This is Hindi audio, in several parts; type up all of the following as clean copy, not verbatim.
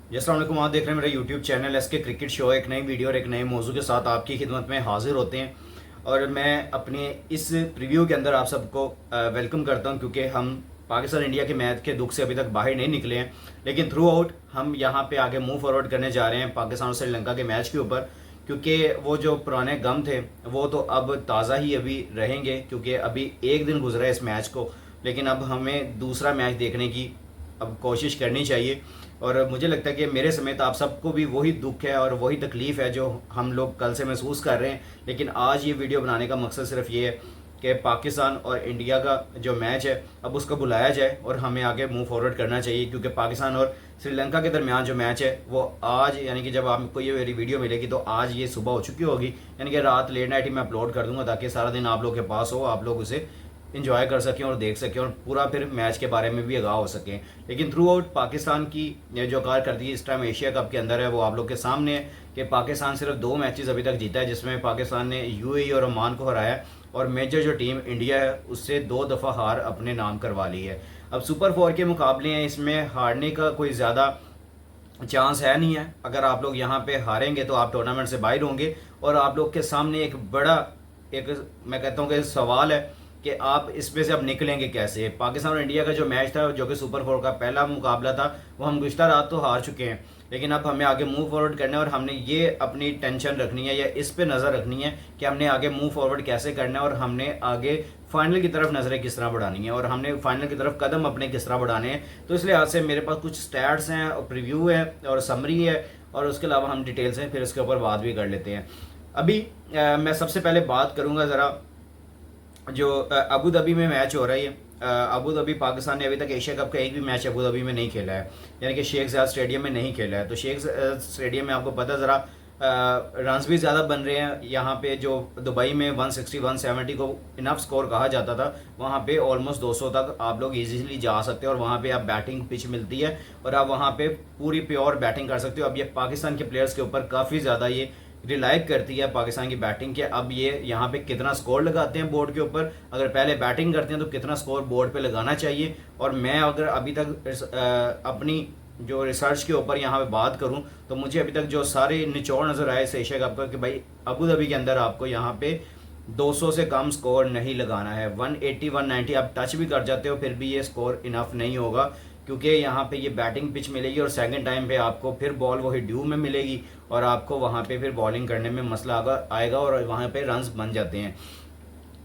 अस्सलाम वालेकुम। आप देख रहे हैं मेरा यूट्यूब चैनल एस के क्रिकेट शो। एक नई वीडियो और एक नए मौजू के साथ आपकी खिदमत में हाजिर होते हैं और मैं अपने इस प्रीव्यू के अंदर आप सबको वेलकम करता हूं, क्योंकि हम पाकिस्तान इंडिया के मैच के दुख से अभी तक बाहर नहीं निकले हैं, लेकिन थ्रू आउट हम यहां पे आगे मूव फॉरवर्ड करने जा रहे हैं पाकिस्तान और श्रीलंका के मैच के ऊपर, क्योंकि वो जो पुराने गम थे वो तो अब ताज़ा ही अभी रहेंगे, क्योंकि अभी एक दिन गुजरा है इस मैच को, लेकिन अब हमें दूसरा मैच देखने की अब कोशिश करनी चाहिए। और मुझे लगता है कि मेरे समेत आप सबको भी वही दुख है और वही तकलीफ़ है जो हम लोग कल से महसूस कर रहे हैं। लेकिन आज ये वीडियो बनाने का मकसद सिर्फ ये है कि पाकिस्तान और इंडिया का जो मैच है अब उसको बुलाया जाए और हमें आगे मूव फॉरवर्ड करना चाहिए, क्योंकि पाकिस्तान और श्रीलंका के दरमियान जो मैच है वो आज, यानी कि जब आपको ये मेरी वीडियो मिलेगी तो आज ये सुबह हो चुकी होगी, यानी कि रात लेट नाइट ही मैं अपलोड कर दूंगा ताकि सारा दिन आप लोग के पास हो, आप लोग उसे इंजॉय कर सकें और देख सकें और पूरा फिर मैच के बारे में भी आगाह हो सकें। लेकिन थ्रू आउट पाकिस्तान की जो कारकर्दगी इस टाइम एशिया कप के अंदर है वो आप लोग के सामने है कि पाकिस्तान सिर्फ 2 मैचेस अभी तक जीता है, जिसमें पाकिस्तान ने यूएई और ओमान को हराया और मेजर जो टीम इंडिया है उससे 2 दफ़ा हार अपने नाम करवा ली है। अब सुपर 4 के मुकाबले हैं, इसमें हारने का कोई ज़्यादा चांस है नहीं है। अगर आप लोग यहाँ पे हारेंगे तो आप टूर्नामेंट से बाहर होंगे और आप लोग के सामने एक बड़ा, एक मैं कहता हूँ कि सवाल है कि आप इसमें से अब निकलेंगे कैसे। पाकिस्तान और इंडिया का जो मैच था, जो कि सुपर 4 का पहला मुकाबला था, वो हम गुज़श्ता रात तो हार चुके हैं, लेकिन अब हमें आगे मूव फॉरवर्ड करना है और हमने ये अपनी टेंशन रखनी है या इस पे नज़र रखनी है कि हमने आगे मूव फॉरवर्ड कैसे करना है और हमने आगे फाइनल की तरफ नज़रें किस तरह बढ़ानी है और हमने फाइनल की तरफ कदम अपने किस तरह बढ़ाने हैं। तो इस लिहाज से मेरे पास कुछ स्टैट्स हैं और प्रीव्यू है और समरी है और उसके अलावा हम डिटेल्स हैं, फिर इसके ऊपर बात भी कर लेते हैं। अभी मैं सबसे पहले बात करूँगा ज़रा जो अबू धाबी में मैच हो रही है। अबू धाबी, पाकिस्तान ने अभी तक एशिया कप का एक भी मैच अबू धाबी में नहीं खेला है, यानी कि शेख ज़ायद स्टेडियम में नहीं खेला है। तो शेख ज़ायद स्टेडियम में आपको पता ज़रा रन्स भी ज़्यादा बन रहे हैं। यहाँ पे जो दुबई में 160 170 को इनफ स्कोर कहा जाता था, वहाँ पे ऑलमोस्ट 200 तक आप लोग इजीली जा सकते हो और वहाँ पे आप बैटिंग पिच मिलती है और आप वहाँ पे पूरी प्योर बैटिंग कर सकते हो। अब ये पाकिस्तान के प्लेयर्स के ऊपर काफ़ी ज़्यादा ये रिलाई करती है पाकिस्तान की बैटिंग के। अब ये यहाँ पे कितना स्कोर लगाते हैं बोर्ड के ऊपर, अगर पहले बैटिंग करते हैं तो कितना स्कोर बोर्ड पे लगाना चाहिए। और मैं अगर अभी तक अपनी जो रिसर्च के ऊपर यहाँ पे बात करूँ तो मुझे अभी तक जो सारे निचोड़ नज़र आए इस एशिया कप का कि भाई अबू धाबी के अंदर आपको यहाँ पे 200 से कम स्कोर नहीं लगाना है। 180 190 आप टच भी कर जाते हो फिर भी ये स्कोर इनफ नहीं होगा, क्योंकि यहाँ पे ये बैटिंग पिच मिलेगी और सेकंड टाइम पे आपको फिर बॉल वही ड्यू में मिलेगी और आपको वहाँ पे फिर बॉलिंग करने में मसला आएगा और वहाँ पे रन्स बन जाते हैं।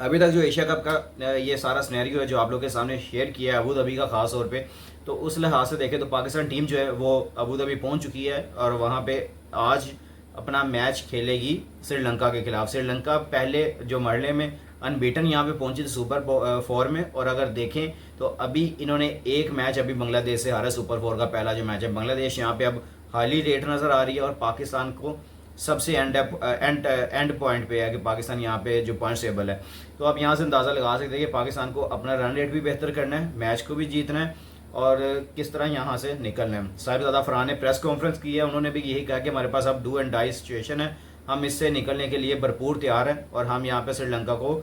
अभी तक जो एशिया कप का ये सारा सिनेरियो है जो आप लोग के सामने शेयर किया है अबू धाबी का खास तौर पे, तो उस लिहाज से देखें तो पाकिस्तान टीम जो है वो अबू धाबी पहुँच चुकी है और वहाँ पे आज अपना मैच खेलेगी श्रीलंका के खिलाफ। श्रीलंका पहले जो मरहले में अनबीटन यहाँ पे पहुंची थी सुपर 4 में, और अगर देखें तो अभी इन्होंने एक मैच अभी बांग्लादेश से हारा, सुपर 4 का पहला जो मैच है। बांग्लादेश यहाँ पे अब हाईली रेट नज़र आ रही है और पाकिस्तान को सबसे एंड पॉइंट पे है कि पाकिस्तान यहाँ पे जो पॉइंट टेबल है। तो आप यहाँ से अंदाज़ा लगा सकते हैं कि पाकिस्तान को अपना रन रेट भी बेहतर करना है, मैच को भी जीतना है और किस तरह यहाँ से निकलना है। साहिबजादा फरहान ने प्रेस कॉन्फ्रेंस की है, उन्होंने भी यही कहा कि हमारे पास अब डू एंड डाई सिचुएशन है, हम इससे निकलने के लिए भरपूर तैयार हैं और हम यहाँ पे श्रीलंका को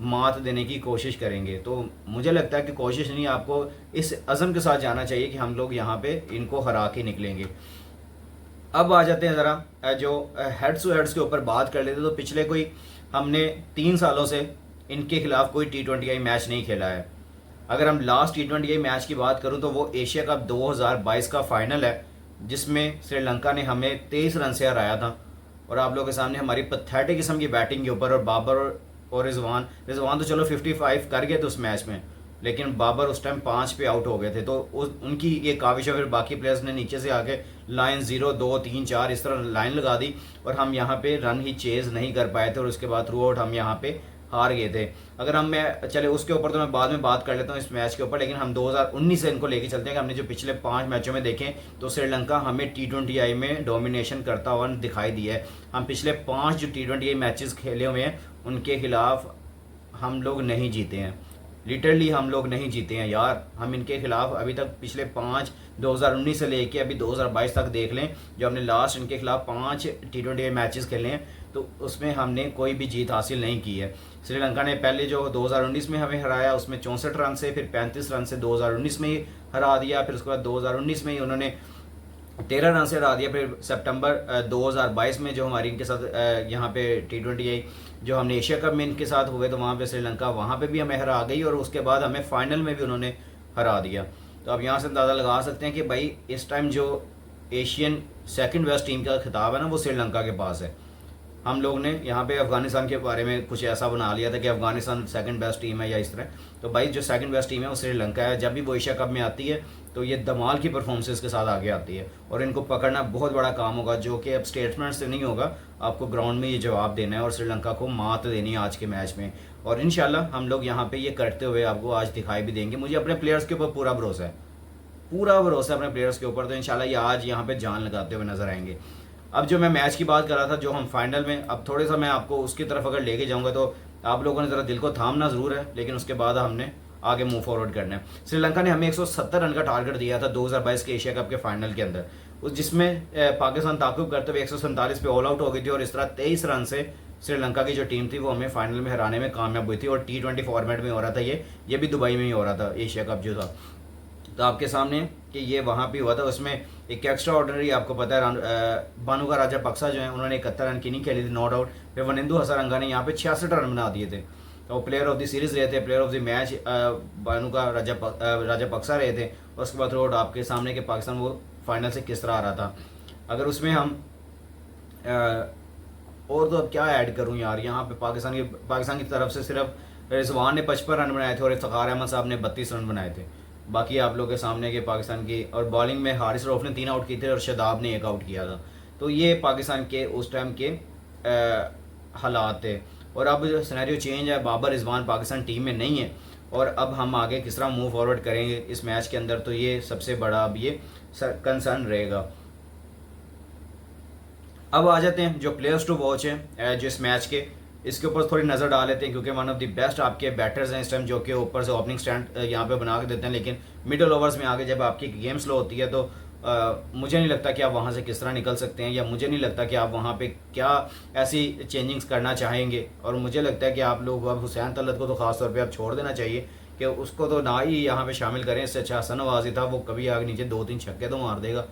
मात देने की कोशिश करेंगे। तो मुझे लगता है कि कोशिश नहीं, आपको इस अज़म के साथ जाना चाहिए कि हम लोग यहाँ पे इनको हरा के निकलेंगे। अब आ जाते हैं ज़रा जो हेड्स टू हेड्स के ऊपर बात कर लेते। तो पिछले कोई हमने 3 सालों से इनके खिलाफ कोई T20I मैच नहीं खेला है। अगर हम लास्ट T20I मैच की बात करूं तो वो एशिया कप 2022 का फाइनल है, जिसमें श्रीलंका ने हमें 23 रन से हराया था और आप लोगों के सामने हमारी पथेटिक किस्म की बैटिंग के ऊपर और बाबर और रिजवान तो चलो 55 कर गए थे उस मैच में, लेकिन बाबर उस टाइम 5 पे आउट हो गए थे। तो उनकी ये काविश है, फिर बाकी प्लेयर्स ने नीचे से आके लाइन 0 2 3 4 इस तरह लाइन लगा दी और हम यहाँ पे रन ही चेज नहीं कर पाए थे और उसके बाद थ्रू आउट हम यहाँ पे हार गए थे। अगर हम मैं चले उसके ऊपर तो मैं बाद में बात कर लेता हूँ इस मैच के ऊपर, लेकिन हम 2019 से इनको लेके चलते हैं कि हमने जो पिछले 5 मैचों में देखें तो श्रीलंका हमें T20I में डोमिनेशन करता हुआ दिखाई दिया है। हम पिछले 5 जो T20I मैचेस खेले हुए हैं उनके खिलाफ हम लोग नहीं जीते हैं, लिटरली हम लोग नहीं जीते हैं यार। हम इनके खिलाफ अभी तक पिछले 5 2019 से लेके अभी 2022 तक देख लें, जो हमने लास्ट इनके खिलाफ 5 T20I मैचेस खेले हैं तो उसमें हमने कोई भी जीत हासिल नहीं की है। श्रीलंका ने पहले जो 2019 में हमें हराया उसमें 64 रन से, फिर 35 रन से 2019 में ही हरा दिया, फिर उसके बाद 2019 में ही उन्होंने 13 रन से हरा दिया। फिर सितंबर 2022 में जो हमारी इनके साथ यहाँ पे T20 आई, जो हमने एशिया कप में इनके साथ हुए, तो वहाँ पे श्रीलंका वहाँ पे भी हमें हरा गई और उसके बाद हमें फाइनल में भी उन्होंने हरा दिया। तो अब यहाँ से अंदाज़ा लगा सकते हैं कि भाई इस टाइम जो एशियन सेकंड बेस्ट टीम का खिताब है ना, वो श्रीलंका के पास है। हम लोग ने यहाँ पे अफगानिस्तान के बारे में कुछ ऐसा बना लिया था कि अफगानिस्तान सेकंड बेस्ट टीम है या इस तरह। तो भाई जो सेकंड बेस्ट टीम है वो श्रीलंका है। जब भी वो एशिया कप में आती है तो ये धमाल की परफॉर्मेंसेस के साथ आगे आती है और इनको पकड़ना बहुत बड़ा काम होगा, जो कि अब स्टेटमेंट से नहीं होगा, आपको ग्राउंड में ये जवाब देना है और श्रीलंका को मात देनी है आज के मैच में। और इंशाल्लाह हम लोग यहाँ पे ये करते हुए आपको आज दिखाई भी देंगे। मुझे अपने प्लेयर्स के ऊपर पूरा भरोसा है, पूरा भरोसा अपने प्लेयर्स के ऊपर। तो इंशाल्लाह ये आज यहाँ पे जान लगाते हुए नजर आएंगे। अब जो मैं मैच की बात कर रहा था, जो हम फाइनल में, अब थोड़े सा मैं आपको उसकी तरफ अगर लेके जाऊंगा तो आप लोगों ने ज़रा दिल को थामना ज़रूर है, लेकिन उसके बाद हमने आगे मूव फॉरवर्ड करना है। श्रीलंका ने हमें 170 रन का टारगेट दिया था 2022 के एशिया कप के फाइनल के अंदर, उस जिसमें पाकिस्तान ताकुब करते हुए 147 पे ऑल आउट हो गई थी और इस तरह 23 रन से श्रीलंका की जो टीम थी वो हमें फाइनल में हराने में कामयाब हुई थी। और T20 फॉर्मेट में हो रहा था, ये भी दुबई में ही हो रहा था एशिया कप जो था। तो आपके सामने कि ये वहाँ पे हुआ था, उसमें एक एक्स्ट्रा ऑर्डिनरी आपको पता है बानुका राजापक्सा जो है उन्होंने 71 रन की नहीं खेली थी, नॉट आउट। फिर वनिंदु हसरंगा ने यहाँ पे 66 रन बना दिए थे, तो वो प्लेयर ऑफ द सीरीज़ रहे थे, player of the match बानुका Rajapaksa रहे थे। उसके बाद थ्रू आउट आपके सामने कि पाकिस्तान वो फाइनल से किस तरह आ रहा था। अगर उसमें हम और तो अब क्या ऐड करूं यार, यहाँ पे पाकिस्तान की तरफ से सिर्फ रिजवान ने 55 रन बनाए थे और इफ्तिखार अहमद साहब ने 32 रन बनाए थे। बाकी आप लोग के सामने के पाकिस्तान की, और बॉलिंग में हारिस रऊफ ने 3 आउट किए थे और शदाब ने 1 आउट किया था। तो ये पाकिस्तान के उस टाइम के हालात थे। और अब जो सिनेरियो चेंज है, बाबर रिजवान पाकिस्तान टीम में नहीं है और अब हम आगे किस तरह मूव फॉरवर्ड करेंगे इस मैच के अंदर, तो ये सबसे बड़ा अब ये कंसर्न रहेगा। अब आ जाते हैं जो प्लेयर्स टू वॉच है जो इस मैच के, इसके ऊपर थोड़ी नज़र डाल लेते हैं, क्योंकि वन ऑफ द बेस्ट आपके बैटर्स हैं इस टाइम, जो कि ऊपर से ओपनिंग स्टैंड यहाँ पे बना के देते हैं, लेकिन मिडल ओवर्स में आगे जब आपकी गेम स्लो होती है तो मुझे नहीं लगता कि आप वहाँ से किस तरह निकल सकते हैं, या मुझे नहीं लगता कि आप वहाँ पे क्या ऐसी चेंजिंग्स करना चाहेंगे। और मुझे लगता है कि आप लोग अब हुसैन तलत को तो ख़ास तौर पे आप छोड़ देना चाहिए कि उसको तो ना ही यहाँ पे शामिल करें। इससे अच्छा हसन नवाज़ी था, वो कभी आगे नीचे 2-3 छक्के तो मार देगा।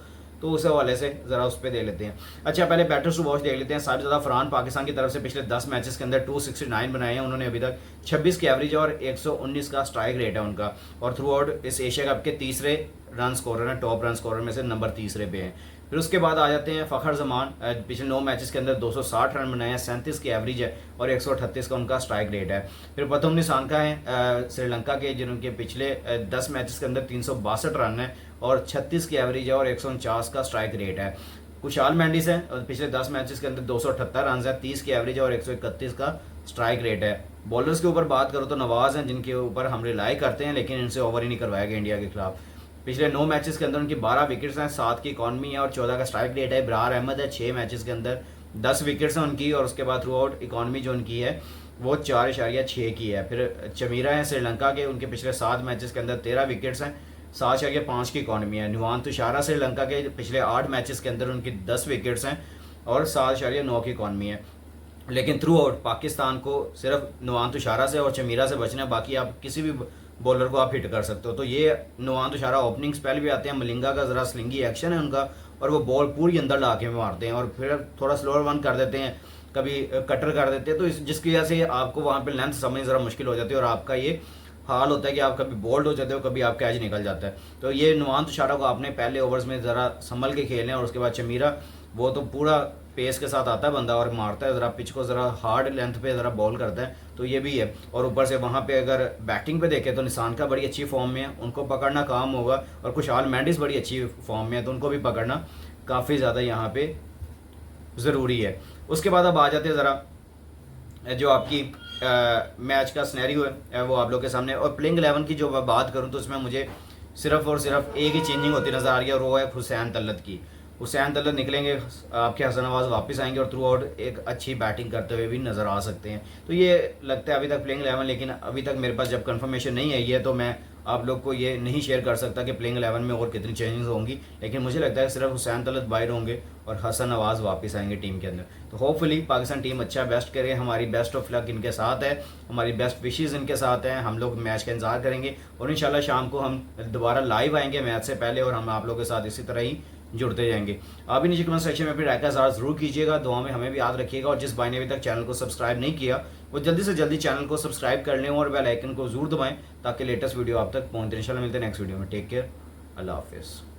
तो उस हवाले से ज़रा उस पर देख लेते हैं। अच्छा, पहले बैटर्स टू वॉच देख लेते हैं। साबिज़ादा फरहान पाकिस्तान की तरफ से पिछले 10 मैचेस के अंदर 269 बनाए हैं उन्होंने अभी तक, 26 की एवरेज और 119 का स्ट्राइक रेट है उनका, और थ्रू आउट इस एशिया कप के तीसरे रन स्कोरर हैं, टॉप रन स्कोरर में से नंबर तीसरे पे हैं। फिर उसके बाद आ जाते हैं फ़खर जमान, पिछले 9 मैचेस के अंदर 260 रन बनाए हैं, 37 की एवरेज है और 138 का उनका स्ट्राइक रेट है। फिर प्रथम निशानका है श्रीलंका के, जिनके पिछले 10 मैचेस के अंदर 362 रन है और 36 की एवरेज है और 149 का स्ट्राइक रेट है। कुशाल मेंडिस है और पिछले 10 मैचेस के अंदर 278 रन है, 30 की एवरेज है और 131 का स्ट्राइक रेट है। बॉलर्स के ऊपर बात करो तो नवाज़ हैं, जिनके ऊपर हम रिलाई करते हैं, लेकिन इनसे ओवर ही नहीं करवाया गया इंडिया के खिलाफ। पिछले 9 मैचेस के अंदर उनकी 12 विकेट्स हैं, 7 की इकॉनमी है और 14 का स्ट्राइक रेट है। इब्रार अहमद है, 6 मैचेस के अंदर 10 विकेट्स हैं उनकी, और उसके बाद थ्रू आउट इकॉनमी जो उनकी है वो 4.6 की है। फिर चमीरा है श्रीलंका के, उनके पिछले 7 मैचेस के अंदर 13 विकेट्स हैं, 7.5 की इकॉनमी है। नुआन तुषारा श्रीलंका के पिछले 8 मैचेस के अंदर उनकी 10 विकेट्स हैं और 7.9 की इकॉनमी है। लेकिन थ्रू आउट पाकिस्तान को सिर्फ नुआन तुषारा से और चमीरा से बचना है, बाकी आप किसी भी बॉलर को आप हिट कर सकते हो। तो ये नुआन तुषारा ओपनिंग स्पेल भी आते हैं, मलिंगा का ज़रा स्लिंगी एक्शन है उनका, और वो बॉल पूरी अंदर ला के मारते हैं और फिर थोड़ा स्लोअर वन कर देते हैं, कभी कटर कर देते हैं, तो जिसकी वजह से आपको वहाँ पे लेंथ समझनी ज़रा मुश्किल हो जाती है और आपका ये हाल होता है कि आप कभी बोल्ड हो जाते हो, कभी आप कैच निकल जाता है। तो ये नुआन तुषारा को आपने पहले ओवर्स में ज़रा संभल के खेलने, और उसके बाद चमीरा वो तो पूरा पेस के साथ आता है बंदा और मारता है, ज़रा पिच को ज़रा हार्ड लेंथ पे ज़रा बॉल करता है, तो ये भी है। और ऊपर से वहाँ पे अगर बैटिंग पे देखें तो निशान का बड़ी अच्छी फॉर्म में है, उनको पकड़ना काम होगा, और खुशहाल मेंडिस बड़ी अच्छी फॉर्म में है, तो उनको भी पकड़ना काफ़ी ज़्यादा यहाँ पे ज़रूरी है। उसके बाद अब आ जाते हैं ज़रा जो आपकी मैच का सिनेरियो है वो आप लोग के सामने। और प्लेइंग 11 की जो मैं बात करूँ तो उसमें मुझे सिर्फ और सिर्फ एक ही चेंजिंग होती नज़र आ रही है, और वो है हुसैन तलत की। हुसैन तलत निकलेंगे, आपके हसन नवाज वापस आएंगे और थ्रू आउट एक अच्छी बैटिंग करते हुए भी नज़र आ सकते हैं। तो ये लगता है अभी तक प्लेइंग 11, लेकिन अभी तक मेरे पास जब कंफर्मेशन नहीं आई है तो मैं आप लोग को ये नहीं शेयर कर सकता कि प्लेइंग 11 में और कितनी चेंजेस होंगी, लेकिन मुझे लगता है सिर्फ हुसैन तलत बाहर होंगे और हसन नवाज वापस आएंगे टीम के अंदर। तो होपफुली पाकिस्तान टीम अच्छा बेस्ट करे, हमारी बेस्ट ऑफ लक इनके साथ है, हमारी बेस्ट विशेज़ इनके साथ हैं। हम लोग मैच का इंतजार करेंगे और इंशाल्लाह शाम को हम दोबारा लाइव आएंगे मैच से पहले, और हम आप लोगों के साथ इसी तरह ही जुड़ते जाएंगे। आप भी नीचे कमेंट सेक्शन में अपनी राय का इज़हार ज़रूर कीजिएगा, दुआ में हमें भी याद रखिएगा, और जिस भाई ने अभी तक चैनल को सब्सक्राइब नहीं किया वो जल्दी से जल्दी चैनल को सब्सक्राइब कर लें और बेल आइकन को ज़रूर दबाएं ताकि लेटेस्ट वीडियो आप तक पहुँचते। इंशाल्लाह मिलते हैं नेक्स्ट वीडियो में। टेक केयर, अल्लाह हाफिज़।